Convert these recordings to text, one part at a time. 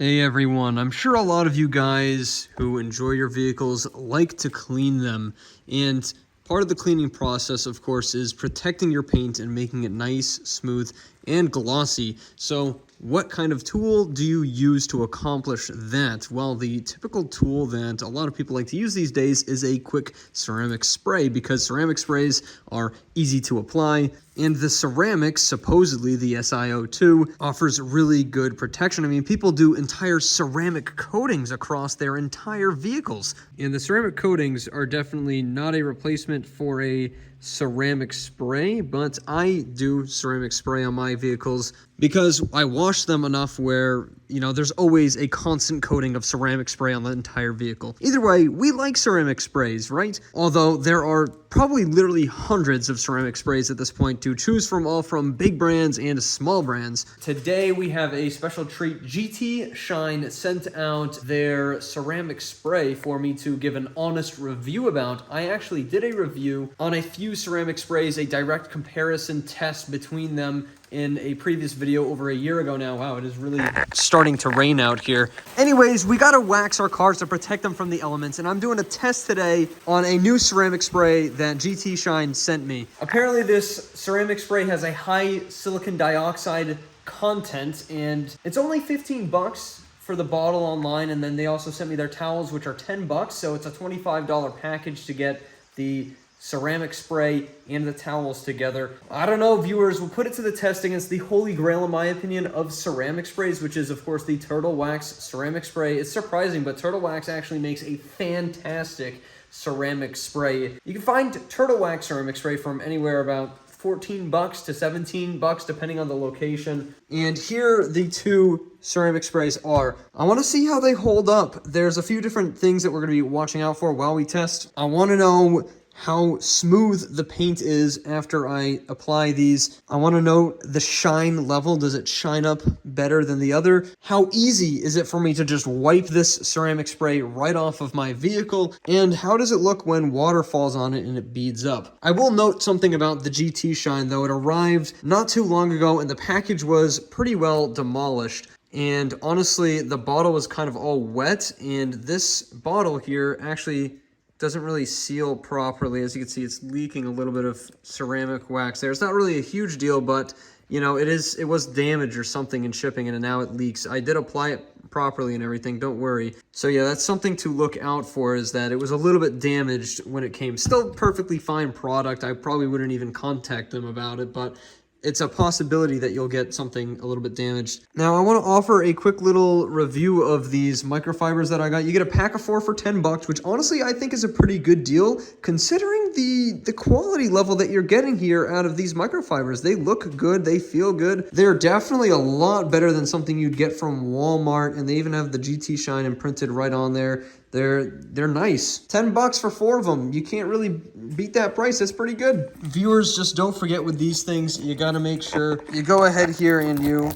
Hey everyone, I'm sure a lot of you guys who enjoy your vehicles like to clean them, and part of the cleaning process, of course, is protecting your paint and making it nice, smooth, and glossy. So what kind of tool do you use to accomplish that? Well, the typical tool that a lot of people like to use these days is a quick ceramic spray, because ceramic sprays are easy to apply, and the ceramics, supposedly the Si02, offers really good protection. I mean, people do entire ceramic coatings across their entire vehicles, and the ceramic coatings are definitely not a replacement for a ceramic spray, but I do ceramic spray on my vehicles because I wash them enough where, there's always a constant coating of ceramic spray on the entire vehicle. Either way, we like ceramic sprays, right? Although there are probably literally hundreds of ceramic sprays at this point to choose from, all from big brands and small brands. Today we have a special treat. GT Shine sent out their ceramic spray for me to give an honest review about. I actually did a review on a few ceramic sprays, a direct comparison test between them in a previous video over a year ago now. Wow, it is really starting to rain out here. Anyways, we gotta wax our cars to protect them from the elements, and I'm doing a test today on a new ceramic spray that GT Shine sent me. Apparently this ceramic spray has a high silicon dioxide content, and it's only 15 bucks for the bottle online, and then they also sent me their towels, which are 10 bucks, so it's a $25 package to get the ceramic spray and the towels together. I don't know, viewers, we'll put it to the testing. It's the holy grail, in my opinion, of ceramic sprays, which is, of course, the Turtle Wax ceramic spray. It's surprising, but Turtle Wax actually makes a fantastic ceramic spray. You can find Turtle Wax ceramic spray from anywhere about 14 bucks to 17 bucks, depending on the location. And here the two ceramic sprays are. I want to see how they hold up. There's a few different things that we're going to be watching out for while we test. I want to know how smooth the paint is after I apply these. I want to know the shine level. Does it shine up better than the other? How easy is it for me to just wipe this ceramic spray right off of my vehicle? And how does it look when water falls on it and it beads up? I will note something about the GT Shine, though. It arrived not too long ago and the package was pretty well demolished. And honestly, the bottle was kind of all wet, and this bottle here actually doesn't really seal properly. As you can see, it's leaking a little bit of ceramic wax there. It's not really a huge deal, but it was damaged or something in shipping, and now it leaks. I did apply it properly and everything, don't worry. So yeah, that's something to look out for, is that it was a little bit damaged when it came. Still perfectly fine product. I probably wouldn't even contact them about it, but it's a possibility that you'll get something a little bit damaged. Now, I want to offer a quick little review of these microfibers that I got. You get a pack of 4 for 10 bucks, which honestly I think is a pretty good deal, considering the quality level that you're getting here out of these microfibers. They look good, they feel good. They're definitely a lot better than something you'd get from Walmart, and they even have the GT Shine imprinted right on there. They're nice. 10 bucks for 4 of them. You can't really beat that price. That's pretty good. Viewers, just don't forget with these things, you gotta make sure you go ahead here and you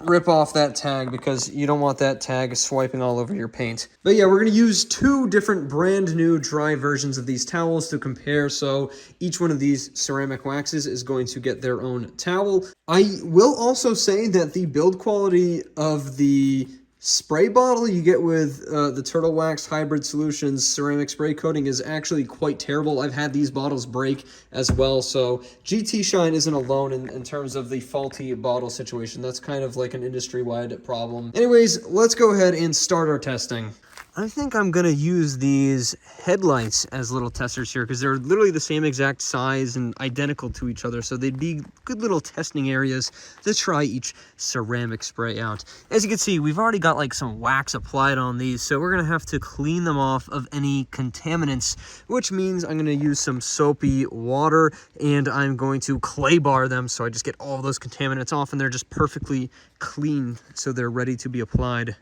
rip off that tag, because you don't want that tag swiping all over your paint. But yeah, we're gonna use 2 different brand new dry versions of these towels to compare. So each one of these ceramic waxes is going to get their own towel. I will also say that the build quality of the spray bottle you get with the Turtle Wax Hybrid Solutions ceramic spray coating is actually quite terrible. I've had these bottles break as well, so GT Shine isn't alone in terms of the faulty bottle situation. That's kind of like an industry-wide problem. Anyways, let's go ahead and start our testing. I think I'm going to use these headlights as little testers here, because they're literally the same exact size and identical to each other, so they'd be good little testing areas to try each ceramic spray out. As you can see, we've already got like some wax applied on these, so we're going to have to clean them off of any contaminants, which means I'm going to use some soapy water, and I'm going to clay bar them so I just get all those contaminants off, and they're just perfectly clean, so they're ready to be applied.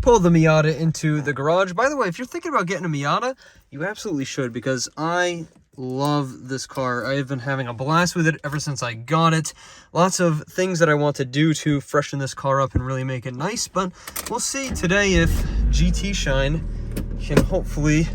Pull the Miata into the garage. By the way, if you're thinking about getting a Miata, you absolutely should, because I love this car. I've been having a blast with it ever since I got it. Lots of things that I want to do to freshen this car up and really make it nice, but we'll see today if GT Shine can hopefully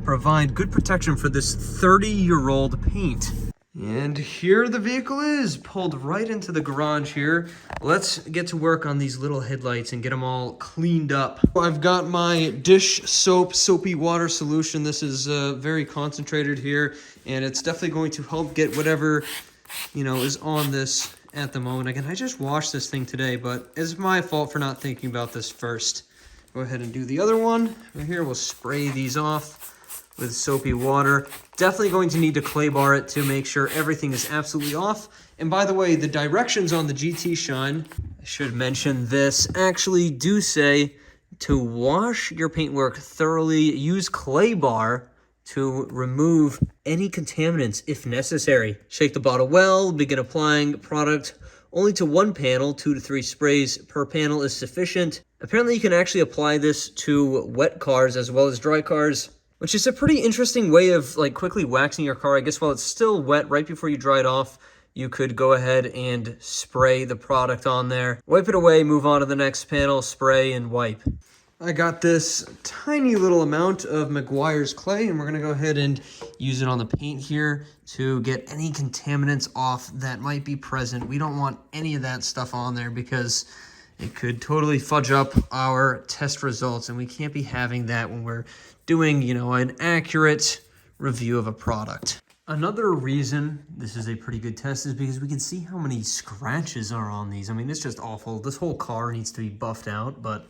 provide good protection for this 30-year-old paint. And here the vehicle is, pulled right into the garage here. Let's get to work on these little headlights and get them all cleaned up. I've got my dish soap, soapy water solution. This is very concentrated here, and it's definitely going to help get whatever, you know, is on this at the moment. Again, I just washed this thing today, but it's my fault for not thinking about this first. Go ahead and do the other one. Right here, we'll spray these off with soapy water. Definitely going to need to clay bar it to make sure everything is absolutely off. And by the way, the directions on the GT Shine, I should mention this, actually do say to wash your paintwork thoroughly, use clay bar to remove any contaminants if necessary. Shake the bottle well, begin applying product only to one panel. 2 to 3 sprays per panel is sufficient. Apparently you can actually apply this to wet cars as well as dry cars, which is a pretty interesting way of like quickly waxing your car. I guess while it's still wet, right before you dry it off, you could go ahead and spray the product on there. Wipe it away, move on to the next panel, spray and wipe. I got this tiny little amount of Meguiar's clay, and we're gonna go ahead and use it on the paint here to get any contaminants off that might be present. We don't want any of that stuff on there because it could totally fudge up our test results, and we can't be having that when we're doing, you know, an accurate review of a product. Another reason this is a pretty good test is because we can see how many scratches are on these. I mean, it's just awful. This whole car needs to be buffed out, but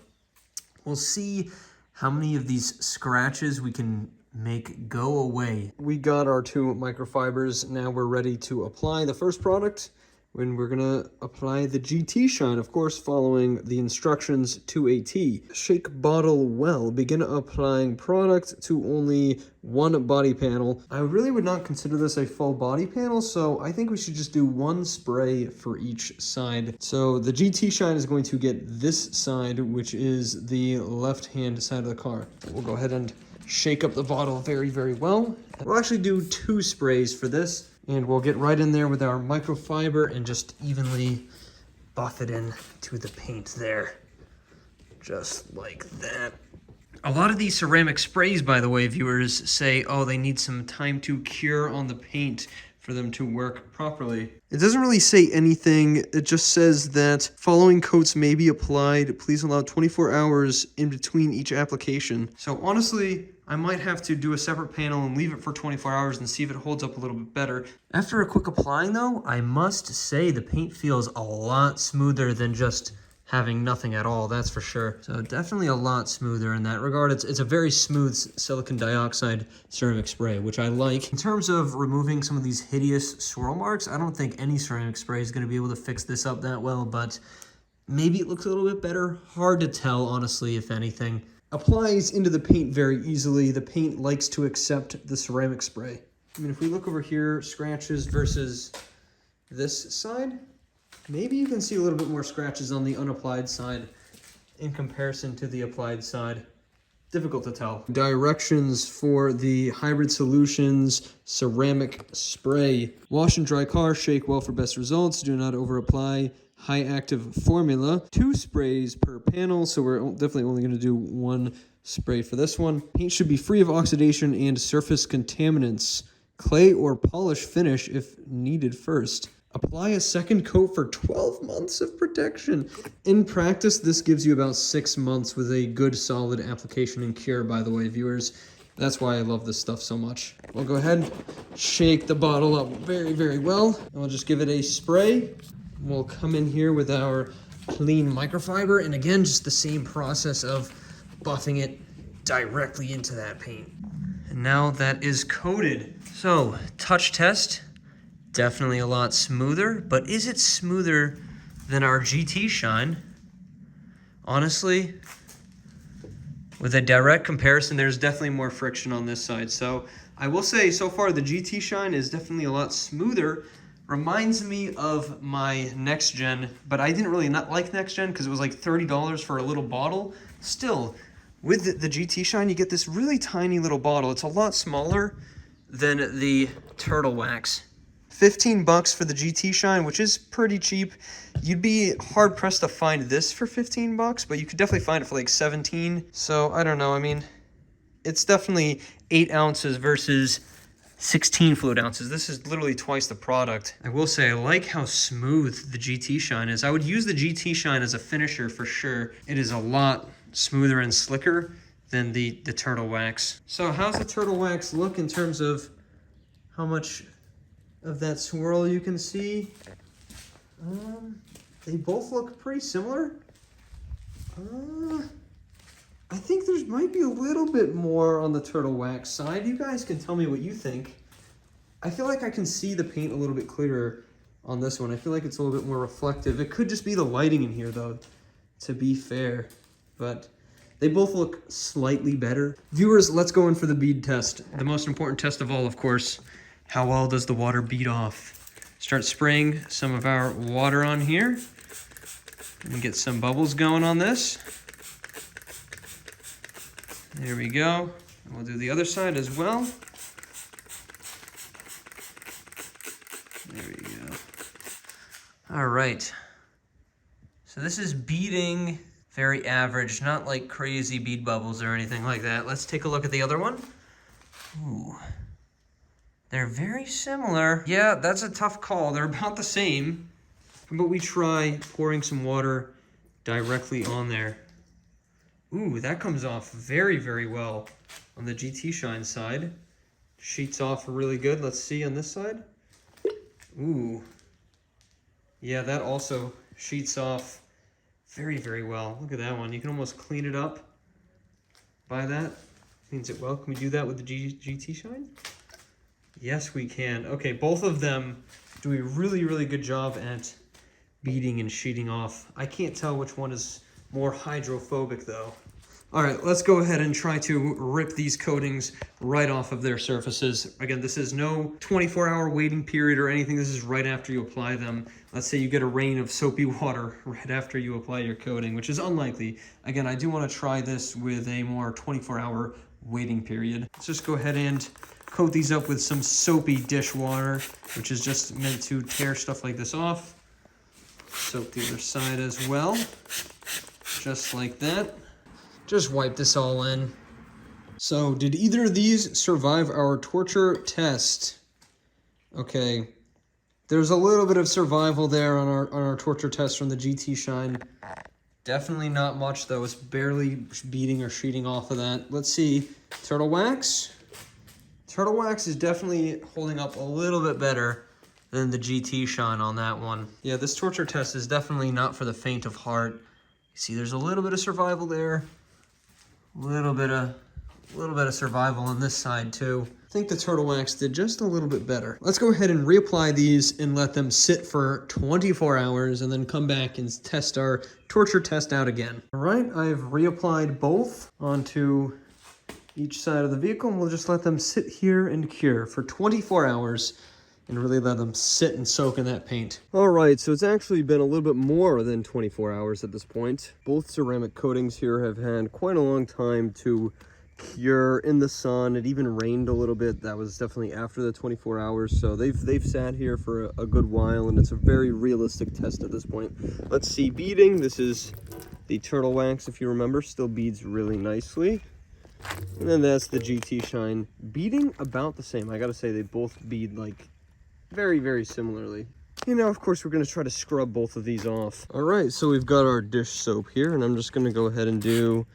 we'll see how many of these scratches we can make go away. We got our 2 microfibers. Now we're ready to apply the first product, when we're gonna apply the GT Shine, of course, following the instructions to a T. Shake bottle well. Begin applying product to only one body panel. I really would not consider this a full body panel, so I think we should just do 1 spray for each side. So the GT Shine is going to get this side, which is the left-hand side of the car. We'll go ahead and shake up the bottle very, very well. We'll actually do 2 sprays for this. And we'll get right in there with our microfiber and just evenly buff it in to the paint there. Just like that. A lot of these ceramic sprays, by the way, viewers, say, oh, they need some time to cure on the paint for them to work properly. It doesn't really say anything. It just says that following coats may be applied. Please allow 24 hours in between each application. So honestly, I might have to do a separate panel and leave it for 24 hours and see if it holds up a little bit better. After a quick applying though, I must say the paint feels a lot smoother than just having nothing at all, that's for sure. So definitely a lot smoother in that regard. It's a very smooth silicon dioxide ceramic spray, which I like. In terms of removing some of these hideous swirl marks, I don't think any ceramic spray is gonna be able to fix this up that well, but maybe it looks a little bit better. Hard to tell, honestly, if anything. Applies into the paint very easily. The paint likes to accept the ceramic spray. I mean, if we look over here, scratches versus this side, maybe you can see a little bit more scratches on the unapplied side in comparison to the applied side. Difficult to tell. Directions for the Hybrid Solutions ceramic spray. Wash and dry car, shake well for best results. Do not over apply. High active formula. 2 sprays per panel, so we're definitely only going to do 1 spray for this one. Paint should be free of oxidation and surface contaminants. Clay or polish finish if needed first. Apply a second coat for 12 months of protection. In practice, this gives you about 6 months with a good solid application and cure, by the way, viewers. That's why I love this stuff so much. We'll go ahead, shake the bottle up very, very well. And we'll just give it a spray. We'll come in here with our clean microfiber, and again, just the same process of buffing it directly into that paint. And now that is coated. So, touch test, definitely a lot smoother, but is it smoother than our GT Shine? Honestly, with a direct comparison, there's definitely more friction on this side. So, I will say, so far, the GT Shine is definitely a lot smoother. Reminds me of my Next Gen, but I didn't really not like Next Gen because it was like $30 for a little bottle. Still, with the GT Shine, you get this really tiny little bottle. It's a lot smaller than the Turtle Wax. 15 bucks for the GT Shine, which is pretty cheap. You'd be hard pressed to find this for 15 bucks, but you could definitely find it for like 17. So I don't know. I mean, it's definitely 8 ounces versus 16 fluid ounces. This is literally twice the product. I will say I like how smooth the GT Shine is. I would use the GT Shine as a finisher for sure. It is a lot smoother and slicker than the Turtle Wax. So how's the Turtle Wax look in terms of how much of that swirl you can see? They both look pretty similar. I think there might be a little bit more on the Turtle Wax side. You guys can tell me what you think. I feel like I can see the paint a little bit clearer on this one. I feel like it's a little bit more reflective. It could just be the lighting in here though, to be fair. But they both look slightly better. Viewers, let's go in for the bead test. The most important test of all, of course, how well does the water bead off? Start spraying some of our water on here. And get some bubbles going on this. There we go. We'll do the other side as well. There we go. All right. So this is beading very average, not like crazy bead bubbles or anything like that. Let's take a look at the other one. Ooh. They're very similar. Yeah, that's a tough call. They're about the same. But we try pouring some water directly on there. Ooh, that comes off very, very well on the GT Shine side. Sheets off really good. Let's see on this side. Ooh. Yeah, that also sheets off very, very well. Look at that one. You can almost clean it up by that. Cleans it well. Can we do that with the GT Shine? Yes, we can. Okay, both of them do a really, really good job at beading and sheeting off. I can't tell which one is more hydrophobic though. All right, let's go ahead and try to rip these coatings right off of their surfaces. Again, this is no 24-hour waiting period or anything. This is right after you apply them. Let's say you get a rain of soapy water right after you apply your coating, which is unlikely. Again, I do want to try this with a more 24-hour waiting period. Let's just go ahead and coat these up with some soapy dishwater, which is just meant to tear stuff like this off. Soak the other side as well, just like that. Just wipe this all in. So, did either of these survive our torture test? Okay, there's a little bit of survival there on our torture test from the GT Shine. Definitely not much though. It's barely beading or sheeting off of that. Let's see, Turtle Wax. Turtle Wax is definitely holding up a little bit better than the GT Shine on that one. Yeah, this torture test is definitely not for the faint of heart. You see, there's a little bit of survival there. A little bit of survival on this side too. I think the Turtle Wax did just a little bit better. Let's go ahead and reapply these and let them sit for 24 hours and then come back and test our torture test out again. All right, I've reapplied both onto each side of the vehicle and we'll just let them sit here and cure for 24 hours and really let them sit and soak in that paint. All right, so it's actually been a little bit more than 24 hours at this point. Both ceramic coatings here have had quite a long time to cure in the sun. It even rained a little bit. That was definitely after the 24 hours. So they've sat here for a good while and it's a very realistic test at this point. Let's see beading. This is the Turtle Wax, if you remember, still beads really nicely. And then that's the GT Shine. Beading about the same. I gotta say they both bead like very, very similarly. You know, of course, we're going to try to scrub both of these off. All right, so we've got our dish soap here, and I'm just going to go ahead and do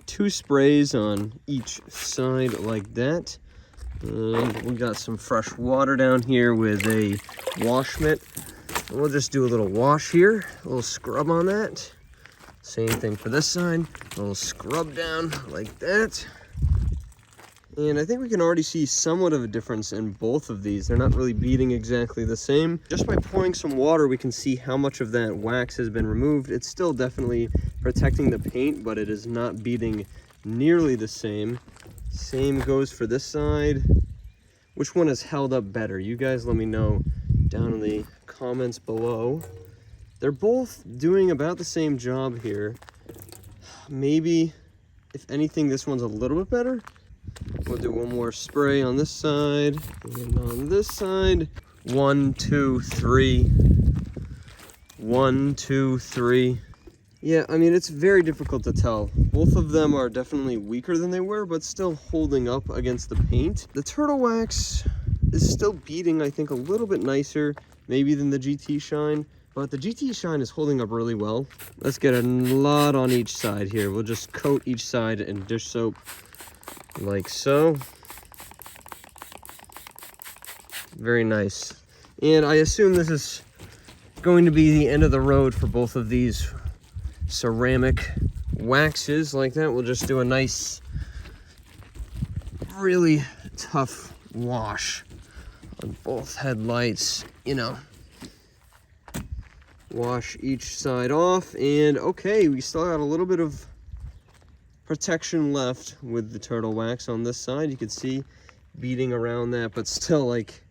2 sprays on each side like that. And we got some fresh water down here with a wash mitt. And we'll just do a little wash here, a little scrub on that. Same thing for this side, a little scrub down like that. And I think we can already see somewhat of a difference in both of these. They're not really beading exactly the same. Just by pouring some water, we can see how much of that wax has been removed. It's still definitely protecting the paint, but it is not beading nearly the same. Same goes for this side. Which one has held up better? You guys let me know down in the comments below. They're both doing about the same job here. Maybe, if anything, this one's a little bit better. We'll do one more spray on this side and on this side. 1, 2, 3. 1, 2, 3. Yeah, I mean, it's very difficult to tell. Both of them are definitely weaker than they were, but still holding up against the paint. The Turtle Wax, is still beating, I think, a little bit nicer maybe than the GT Shine, but the GT Shine is holding up really well. Let's get a lot on each side here. We'll just coat each side in dish soap like so. Very nice. And I assume this is going to be the end of the road for both of these ceramic waxes like that. We'll just do a nice, really tough wash on both headlights, you know. Wash each side off, and okay, we still got a little bit of protection left with the turtle wax on this side. You can see beading around that, but still, like,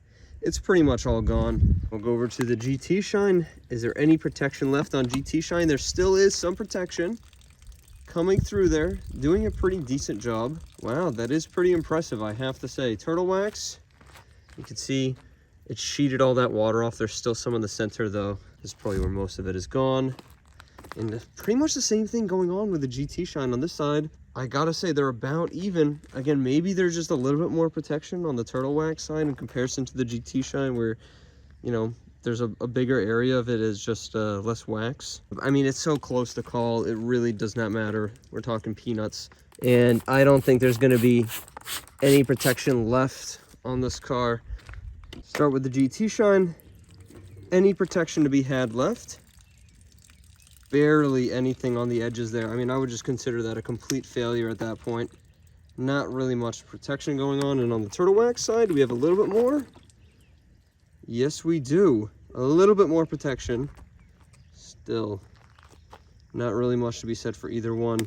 it's pretty much all gone. We'll go over to the GT Shine. Is there any protection left on GT Shine? There still is some protection coming through there, doing a pretty decent job. Wow, that is pretty impressive, I have to say. Turtle wax, you can see it sheeted all that water off. There's still some in the center though. This is probably where most of it is gone. And pretty much the same thing going on with the GT Shine on this side. I gotta say they're about even. Again, maybe there's just a little bit more protection on the turtle wax side in comparison to the GT Shine, where, you know, there's a bigger area of it is just less wax. I mean, it's so close to call, it really does not matter. We're talking peanuts. And I don't think there's gonna be any protection left on this car. Start with the GT Shine. Any protection to be had left? Barely anything on the edges there. I mean, I would just consider that a complete failure at that point. Not really much protection going on. And on the turtle wax side, we have a little bit more. Yes, we do. A little bit more protection. Still, not really much to be said for either one.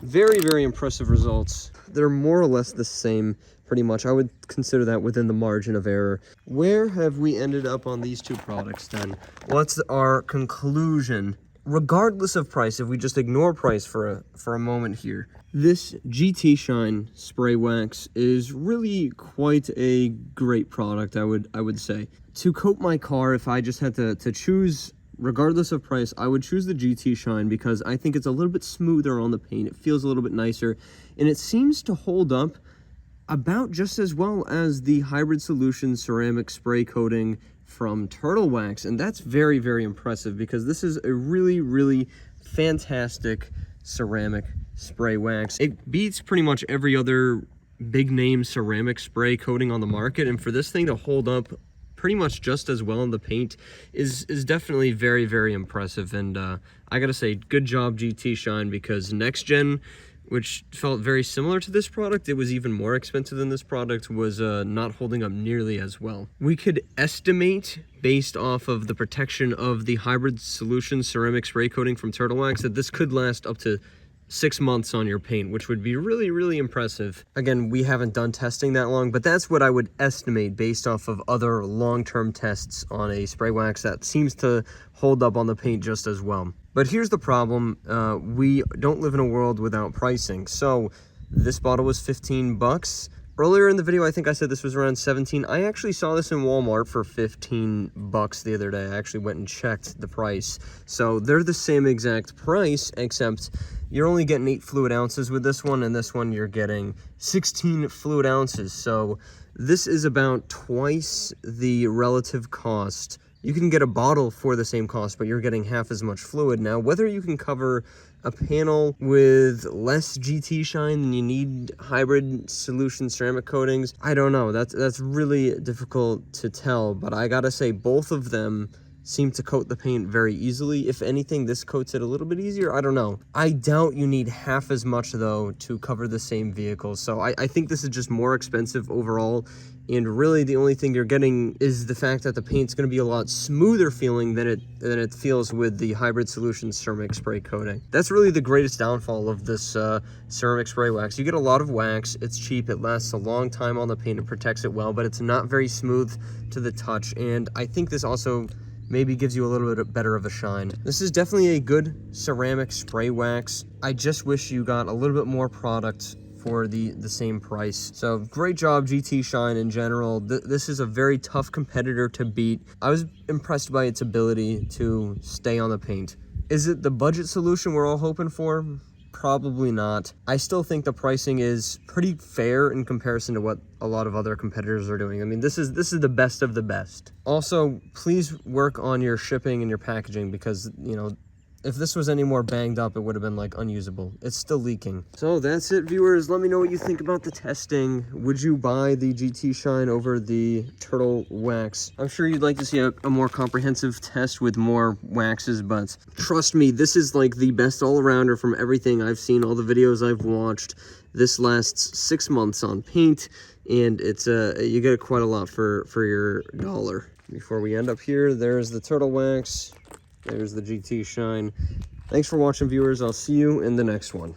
Very, very impressive results. They're more or less the same, pretty much. I would consider that within the margin of error. Where have we ended up on these two products then? What's our conclusion? Regardless of price, if we just ignore price for a moment here, this GT Shine spray wax is really quite a great product, I would say. To coat my car, if I just had to choose, regardless of price, I would choose the GT Shine because I think it's a little bit smoother on the paint. It feels a little bit nicer, and it seems to hold up about just as well as the Hybrid Solution ceramic spray coating from Turtle Wax. And that's very, very impressive because this is a really, really fantastic ceramic spray wax. It beats pretty much every other big name ceramic spray coating on the market, and for this thing to hold up pretty much just as well in the paint is definitely very, very impressive. And I gotta say, good job GT Shine, because next gen, which felt very similar to this product, it was even more expensive than this product, was not holding up nearly as well. We could estimate, based off of the protection of the Hybrid Solution ceramic spray coating from Turtle Wax, that this could last up to 6 months on your paint, which would be really, really impressive. Again, we haven't done testing that long, but that's what I would estimate based off of other long-term tests on a spray wax that seems to hold up on the paint just as well. But here's the problem. We don't live in a world without pricing. So this bottle was 15 bucks. Earlier in the video, I think I said this was around 17. I actually saw this in Walmart for 15 bucks the other day. I actually went and checked the price. So they're the same exact price, except you're only getting 8 fluid ounces with this one, and this one you're getting 16 fluid ounces. So this is about twice the relative cost. You can get a bottle for the same cost, but you're getting half as much fluid. Now, whether you can cover a panel with less GT Shine than you need Hybrid Solution ceramic coatings, I don't know. That's really difficult to tell, but I gotta say both of them seem to coat the paint very easily. If anything, this coats it a little bit easier. I don't know. I doubt you need half as much though to cover the same vehicle. So I think this is just more expensive overall. And really the only thing you're getting is the fact that the paint's going to be a lot smoother feeling than it feels with the Hybrid Solution ceramic spray coating. That's really the greatest downfall of this ceramic spray wax. You get a lot of wax, it's cheap, it lasts a long time on the paint, it protects it well, but it's not very smooth to the touch. And I think this also maybe gives you a little bit better of a shine. This is definitely a good ceramic spray wax. I just wish you got a little bit more product for the same price. So great job GT Shine in general. This is a very tough competitor to beat. I was impressed by its ability to stay on the paint. Is it the budget solution we're all hoping for? Probably not. I still think the pricing is pretty fair in comparison to what a lot of other competitors are doing. I mean, this is the best of the best. Also, please work on your shipping and your packaging because, you know, if this was any more banged up, it would have been like unusable. It's still leaking. So that's it, viewers. Let me know what you think about the testing. Would you buy the GT Shine over the Turtle Wax? I'm sure you'd like to see a more comprehensive test with more waxes, but trust me, this is like the best all-arounder from everything I've seen, all the videos I've watched. This lasts 6 months on paint, and it's you get quite a lot for your dollar. Before we end up here, there's the Turtle Wax. There's the GT Shine. Thanks for watching, viewers. I'll see you in the next one.